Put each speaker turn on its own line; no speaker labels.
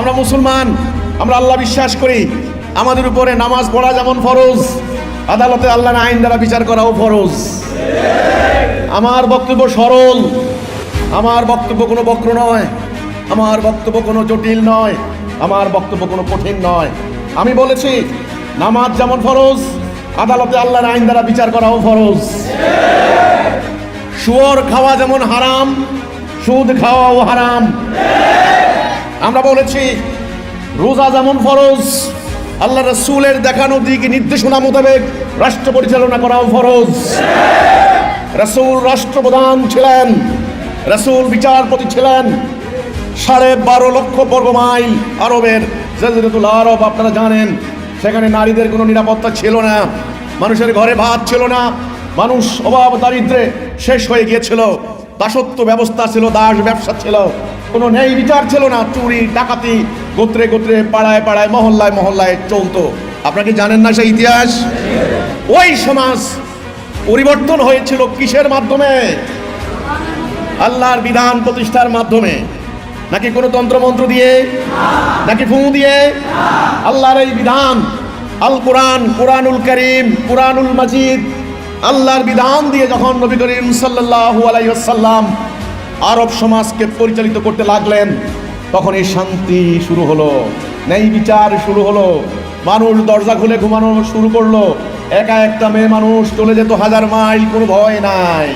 আমরা মুসলমান, আমরা আল্লাহ বিশ্বাস করি। আমাদের উপরে নামাজ পড়া যেমন ফরজ, আদালতে আল্লাহর আইন দ্বারা বিচার করাও ফরজ। আমার বক্তব্য সরল, আমার বক্তব্য কোনো বক্র নয়, আমার বক্তব্য কোনো জটিল নয়, আমার বক্তব্য কোনো কঠিন নয়। আমি বলেছি নামাজ যেমন ফরজ, আদালতে আল্লাহর আইন দ্বারা বিচার করাও ফরজ। শুয়োর খাওয়া যেমন হারাম, সুদ খাওয়াও হারাম। আমরা বলেছি রোজা যেমন ফরজ, আল্লাহ রাসূলের দেখানো দিক নির্দেশনা মোতাবেক রাষ্ট্র পরিচালনা করাও ফরজ। রাসূল রাষ্ট্রপ্রধান ছিলেন, রাসূল বিচারপতি ছিলেন। 12.5 লক্ষ বর্গ মাইল আরবের জাজিরাতুল আরব, আপনারা জানেন সেখানে নারীদের কোনো নিরাপত্তা ছিল না, মানুষের ঘরে ভাত ছিল না, মানুষ অভাব দারিদ্রে শেষ হয়ে গিয়েছিল, দাসত্ব ব্যবস্থা ছিল, দাস ব্যবসা ছিল, কোনো ন্যায় বিচার ছিল না, চুরি ডাকাতি গোত্রে গোত্রে পাড়ায় পাড়ায় মহল্লায় মহল্লায় চলতো। আপনারা কি জানেন না সেই ইতিহাস? ওই সমাজ পরিবর্তন হয়েছিল কিসের মাধ্যমে? আল্লাহর বিধান প্রতিষ্ঠার মাধ্যমে। নাকি কোনো তন্ত্রমন্ত্র দিয়ে, নাকি ফু দিয়ে? আল্লাহর এই বিধান, আল কোরআন, কোরআনুল কারীম, কোরআনুল মাজিদ, আল্লাহর বিধান দিয়ে যখন নবী করিম সাল্লাল্লাহু আলাইহি ওয়াসাল্লাম আরব সমাজকে পরিচালিত করতে লাগলেন, তখন এই শান্তি শুরু হলো, ন্যায় বিচার শুরু হলো। মানুষ দরজা খুলে ঘুমানো শুরু করলো। একা একটা মেয়ে মানুষ চলে যেত 1000 মাইল, কোনো ভয় নাই।